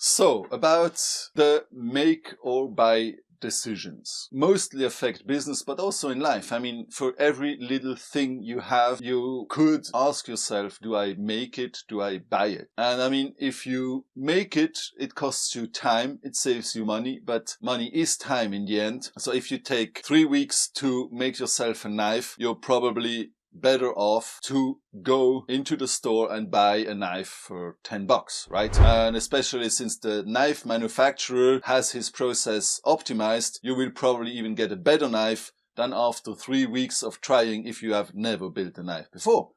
So, about the make or buy decisions. Mostly affect business, but also in life. I mean, for every little thing you have, you could ask yourself, do I make it? Do I buy it? And I mean, if you make it, it costs you time, it saves you money, but money is time in the end. So if you take 3 weeks to make yourself a knife, you're probably better off to go into the store and buy a knife for $10, right? And especially since the knife manufacturer has his process optimized, you will probably even get a better knife than after 3 weeks of trying if you have never built a knife before.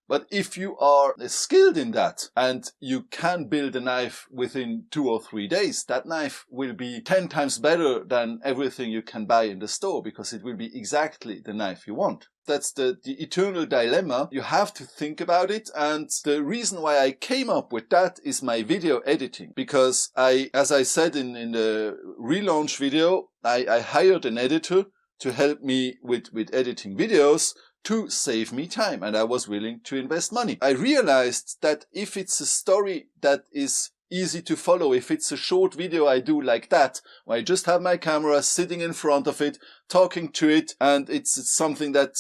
But if you are skilled in that and you can build a knife within 2 or 3 days, that knife will be 10 times better than everything you can buy in the store because it will be exactly the knife you want. That's the eternal dilemma. You have to think about it. And the reason why I came up with that is my video editing. Because as I said in the relaunch video, I hired an editor to help me with editing videos to save me time, and I was willing to invest money. I realized that if it's a story that is easy to follow, if it's a short video I do like that, where I just have my camera sitting in front of it, talking to it, and it's something that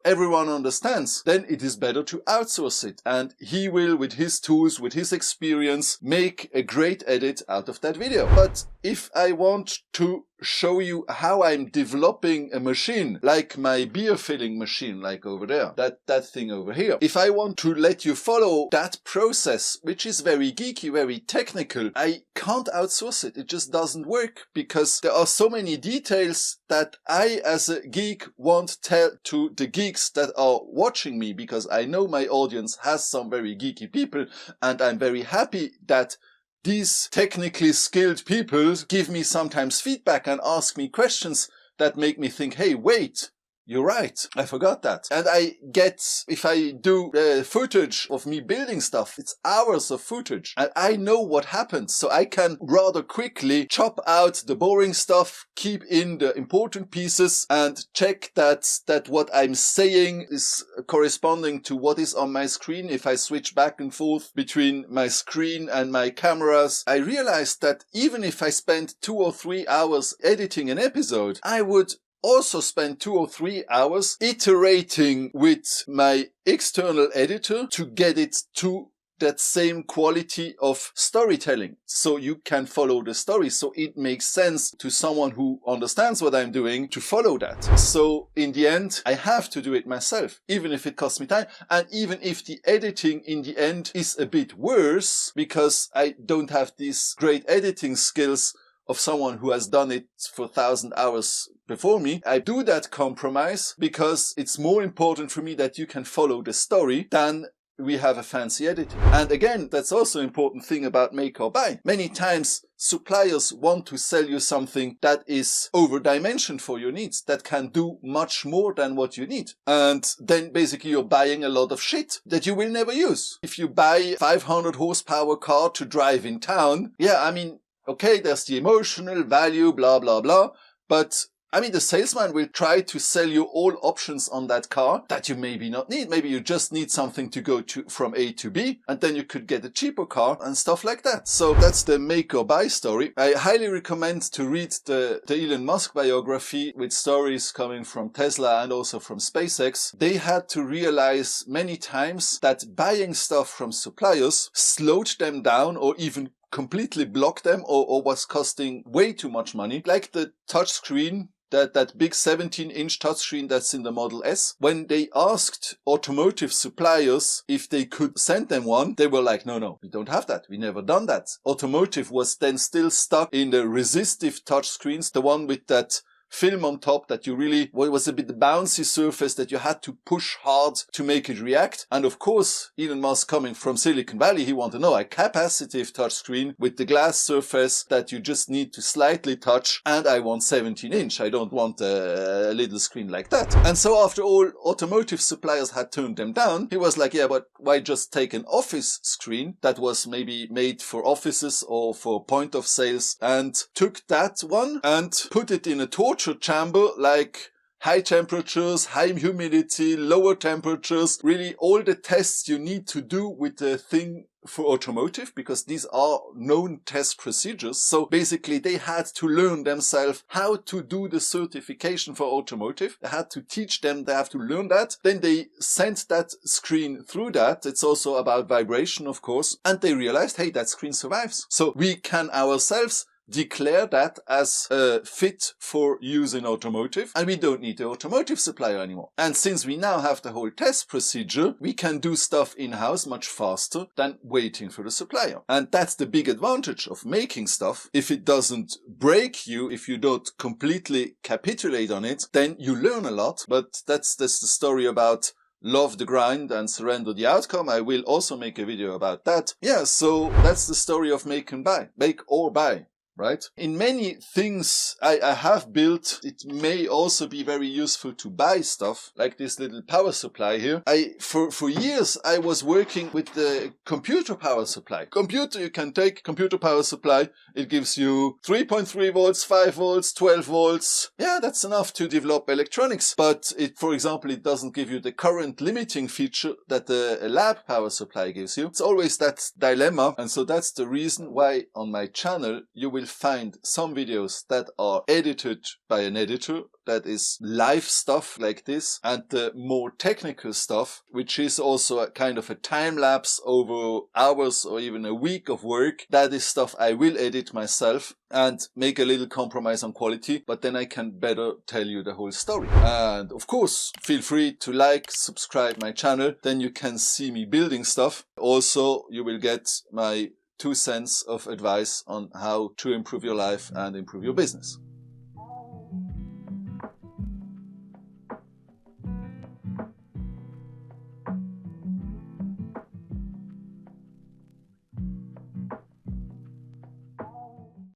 everyone understands, then it is better to outsource it. And he will, with his tools, with his experience, make a great edit out of that video. But if I want to show you how I'm developing a machine, like my beer filling machine, like over there, that thing over here. If I want to let you follow that process, which is very geeky, very technical, I can't outsource it. It just doesn't work because there are so many details that I, as a geek, won't tell to the geeks that are watching me, because I know my audience has some very geeky people, and I'm very happy that these technically skilled people give me sometimes feedback and ask me questions that make me think, hey, wait, you're right, I forgot that. And I get, if I do footage of me building stuff, it's hours of footage. And I know what happened, so I can rather quickly chop out the boring stuff, keep in the important pieces, and check that what I'm saying is corresponding to what is on my screen. If I switch back and forth between my screen and my cameras, I realized that even if I spent 2 or 3 hours editing an episode, I would also spend 2 or 3 hours iterating with my external editor to get it to that same quality of storytelling. So you can follow the story. So it makes sense to someone who understands what I'm doing to follow that. So in the end, I have to do it myself, even if it costs me time. And even if the editing in the end is a bit worse, because I don't have these great editing skills of someone who has done it for 1,000 hours before me. I do that compromise because it's more important for me that you can follow the story than we have a fancy editing. And again, that's also an important thing about make or buy. Many times suppliers want to sell you something that is over-dimensioned for your needs, that can do much more than what you need. And then basically you're buying a lot of shit that you will never use. If you buy a 500 horsepower car to drive in town, yeah, I mean, okay, there's the emotional value, blah, blah, blah. But, I mean, the salesman will try to sell you all options on that car that you maybe not need. Maybe you just need something to go from A to B, and then you could get a cheaper car and stuff like that. So that's the make or buy story. I highly recommend to read the Elon Musk biography with stories coming from Tesla and also from SpaceX. They had to realize many times that buying stuff from suppliers slowed them down or even completely blocked them or was costing way too much money. Like the touchscreen, that big 17-inch touchscreen that's in the Model S. When they asked automotive suppliers if they could send them one, they were like, no, we don't have that. We never done that. Automotive was then still stuck in the resistive touchscreens, the one with that film on top that you really, well, it was a bit bouncy surface that you had to push hard to make it react. And of course, Elon Musk, coming from Silicon Valley, he wanted to know a capacitive touchscreen with the glass surface that you just need to slightly touch. And I want 17-inch. I don't want a little screen like that. And so after all, automotive suppliers had turned them down. He was like, yeah, but why just take an office screen that was maybe made for offices or for point of sales, and took that one and put it in a torture chamber like high temperatures, high humidity, lower temperatures, really all the tests you need to do with the thing for automotive, because these are known test procedures. So basically they had to learn themselves how to do the certification for automotive. They had to teach them, they have to learn that. Then they sent that screen through that. It's also about vibration, of course. And they realized, hey, that screen survives. So we can ourselves declare that as fit for use in automotive, and we don't need the automotive supplier anymore. And since we now have the whole test procedure, we can do stuff in-house much faster than waiting for the supplier. And that's the big advantage of making stuff. If it doesn't break you, if you don't completely capitulate on it, then you learn a lot. But that's the story about love the grind and surrender the outcome. I will also make a video about that. Yeah, so that's the story of make and buy. Make or buy. Right? In many things I have built, it may also be very useful to buy stuff, like this little power supply here. For years, I was working with the computer power supply. Computer, you can take computer power supply. It gives you 3.3 volts, 5 volts, 12 volts. Yeah, that's enough to develop electronics. But for example, it doesn't give you the current limiting feature that the lab power supply gives you. It's always that dilemma. And so that's the reason why on my channel, you will find some videos that are edited by an editor, that is live stuff like this, and the more technical stuff, which is also a kind of a time lapse over hours or even a week of work. That is stuff I will edit myself and make a little compromise on quality, but then I can better tell you the whole story. And of course, feel free to like, subscribe my channel, then you can see me building stuff. Also, you will get my 2 cents of advice on how to improve your life and improve your business.